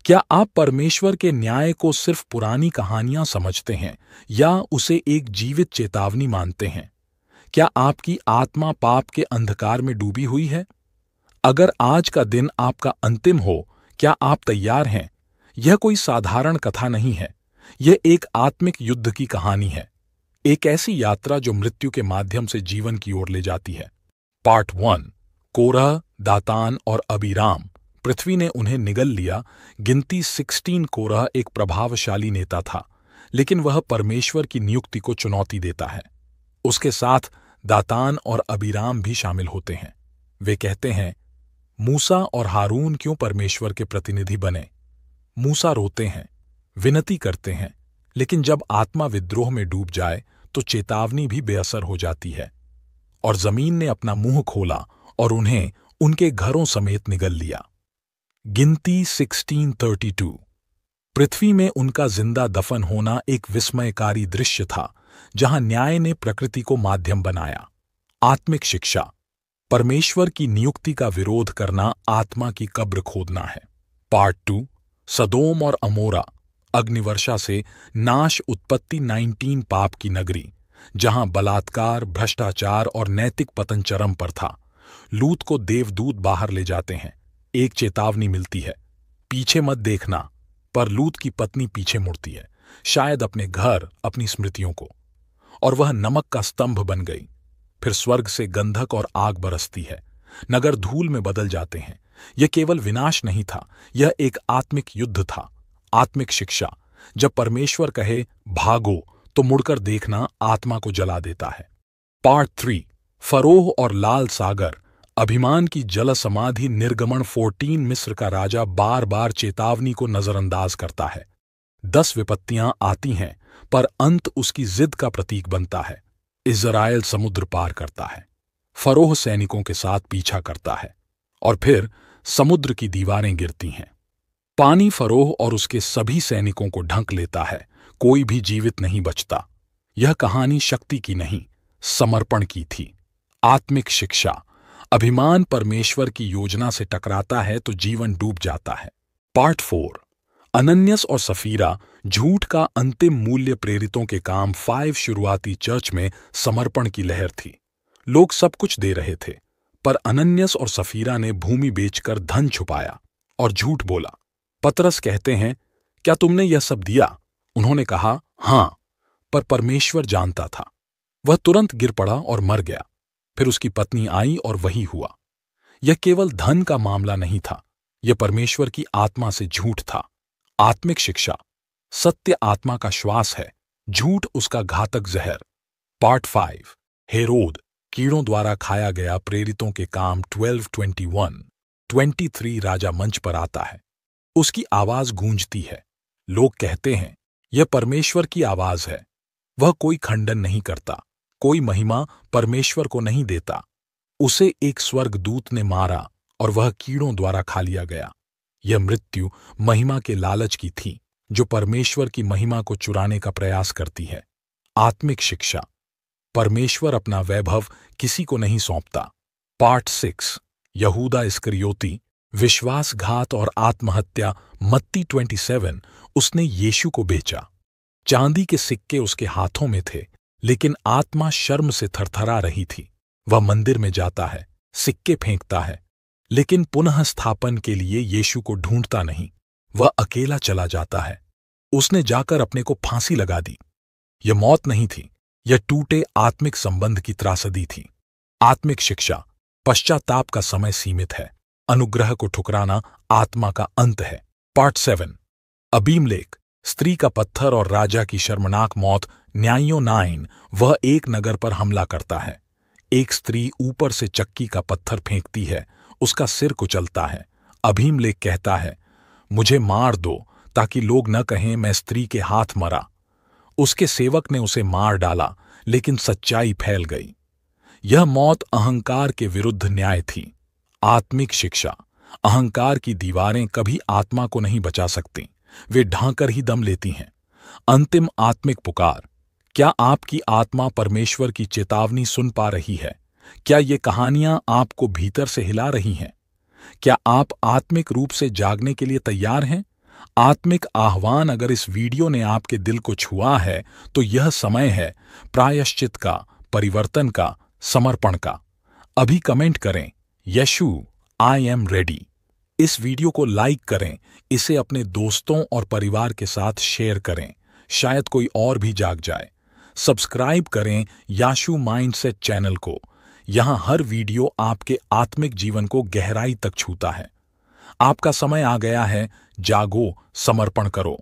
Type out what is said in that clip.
क्या आप परमेश्वर के न्याय को सिर्फ पुरानी कहानियां समझते हैं या उसे एक जीवित चेतावनी मानते हैं? क्या आपकी आत्मा पाप के अंधकार में डूबी हुई है? अगर आज का दिन आपका अंतिम हो, क्या आप तैयार हैं? यह कोई साधारण कथा नहीं है। यह एक आत्मिक युद्ध की कहानी है। एक ऐसी यात्रा जो मृत्यु के माध्यम से जीवन की ओर ले जाती है। पार्ट 1। कोरह, दातान और अबीराम। पृथ्वी ने उन्हें निगल लिया। गिनती 16। कोरह एक प्रभावशाली नेता था, लेकिन वह परमेश्वर की नियुक्ति को चुनौती देता है। उसके साथ दातान और अबीराम भी शामिल होते हैं। वे कहते हैं, मूसा और हारून क्यों परमेश्वर के प्रतिनिधि बने? मूसा रोते हैं, विनती करते हैं, लेकिन जब आत्मा विद्रोह में डूब जाए तो चेतावनी भी बेअसर हो जाती है। और जमीन ने अपना मुंह खोला और उन्हें उनके घरों समेत निगल लिया। गिनती 16:32। पृथ्वी में उनका जिंदा दफन होना एक विस्मयकारी दृश्य था, जहां न्याय ने प्रकृति को माध्यम बनाया। आत्मिक शिक्षा। परमेश्वर की नियुक्ति का विरोध करना आत्मा की कब्र खोदना है। पार्ट 2। सदोम और अमोरा। अग्निवर्षा से नाश। उत्पत्ति 19। पाप की नगरी, जहां बलात्कार, भ्रष्टाचार और नैतिक पतन चरम पर था। लूत को देवदूत बाहर ले जाते हैं। एक चेतावनी मिलती है, पीछे मत देखना, पर लूत की पत्नी पीछे मुड़ती है, शायद अपने घर, अपनी स्मृतियों को, और वह नमक का स्तंभ बन गई। फिर स्वर्ग से गंधक और आग बरसती है। नगर धूल में बदल जाते हैं। यह केवल विनाश नहीं था, यह एक आत्मिक युद्ध था। आत्मिक शिक्षा। जब परमेश्वर कहे भागो, तो मुड़कर देखना आत्मा को जला देता है। पार्ट 3। फरोह और लाल सागर। अभिमान की जल समाधि निर्गमन 14। मिस्र का राजा बार बार चेतावनी को नजरअंदाज करता है। 10 विपत्तियां आती हैं, पर अंत उसकी जिद का प्रतीक बनता है। इज़राइल समुद्र पार करता है। फरोह सैनिकों के साथ पीछा करता है, और फिर समुद्र की दीवारें गिरती हैं। पानी फरोह और उसके सभी सैनिकों को ढंक लेता है। कोई भी जीवित नहीं बचता। यह कहानी शक्ति की नहीं, समर्पण की थी। आत्मिक शिक्षा। अभिमान परमेश्वर की योजना से टकराता है तो जीवन डूब जाता है। पार्ट 4। अनन्यास और सफीरा। झूठ का अंतिम मूल्य। प्रेरितों के काम 5। शुरुआती चर्च में समर्पण की लहर थी। लोग सब कुछ दे रहे थे, पर अनन्यास और सफीरा ने भूमि बेचकर धन छुपाया और झूठ बोला। पतरस कहते हैं, क्या तुमने यह सब दिया? उन्होंने कहा, हां, पर परमेश्वर जानता था। वह तुरंत गिर पड़ा और मर गया। फिर उसकी पत्नी आई और वही हुआ। यह केवल धन का मामला नहीं था, यह परमेश्वर की आत्मा से झूठ था। आत्मिक शिक्षा। सत्य आत्मा का श्वास है, झूठ उसका घातक जहर। पार्ट 5। हेरोद। कीड़ों द्वारा खाया गया। प्रेरितों के काम 12:21। 23 राजा मंच पर आता है। उसकी आवाज गूंजती है। लोग कहते हैं, यह परमेश्वर की आवाज है। वह कोई खंडन नहीं करता, कोई महिमा परमेश्वर को नहीं देता। उसे एक स्वर्गदूत ने मारा और वह कीड़ों द्वारा खा लिया गया। यह मृत्यु महिमा के लालच की थी, जो परमेश्वर की महिमा को चुराने का प्रयास करती है। आत्मिक शिक्षा। परमेश्वर अपना वैभव किसी को नहीं सौंपता। पार्ट 6। यहूदा इस्करियोती। विश्वासघात और आत्महत्या। मत्ती 27। उसने यीशु को बेचा। चांदी के सिक्के उसके हाथों में थे, लेकिन आत्मा शर्म से थरथरा रही थी। वह मंदिर में जाता है, सिक्के फेंकता है, लेकिन पुनः स्थापन के लिए यीशु को ढूंढता नहीं। वह अकेला चला जाता है। उसने जाकर अपने को फांसी लगा दी। यह मौत नहीं थी, यह टूटे आत्मिक संबंध की त्रासदी थी। आत्मिक शिक्षा। पश्चाताप का समय सीमित है। अनुग्रह को ठुकराना आत्मा का अंत है। पार्ट 7। अबीमलेक। स्त्री का पत्थर और राजा की शर्मनाक मौत। न्यायों 9। वह एक नगर पर हमला करता है। एक स्त्री ऊपर से चक्की का पत्थर फेंकती है, उसका सिर कुचलता है। अबीमलेक कहता है, मुझे मार दो ताकि लोग न कहें मैं स्त्री के हाथ मरा। उसके सेवक ने उसे मार डाला, लेकिन सच्चाई फैल गई। यह मौत अहंकार के विरुद्ध न्याय थी। आत्मिक शिक्षा। अहंकार की दीवारें कभी आत्मा को नहीं बचा सकती, वे ढांकर ही दम लेती हैं। अंतिम आत्मिक पुकार। क्या आपकी आत्मा परमेश्वर की चेतावनी सुन पा रही है? क्या ये कहानियां आपको भीतर से हिला रही हैं? क्या आप आत्मिक रूप से जागने के लिए तैयार हैं? आत्मिक आह्वान अगर इस वीडियो ने आपके दिल को छुआ है तो यह समय है प्रायश्चित का, परिवर्तन का, समर्पण का। अभी कमेंट करें, यशु, आई एम रेडी। इस वीडियो को लाइक करें, इसे अपने दोस्तों और परिवार के साथ शेयर करें, शायद कोई और भी जाग जाए। सब्सक्राइब करें याशु माइंडसेट चैनल को। यहां हर वीडियो आपके आत्मिक जीवन को गहराई तक छूता है। आपका समय आ गया है, जागो, समर्पण करो।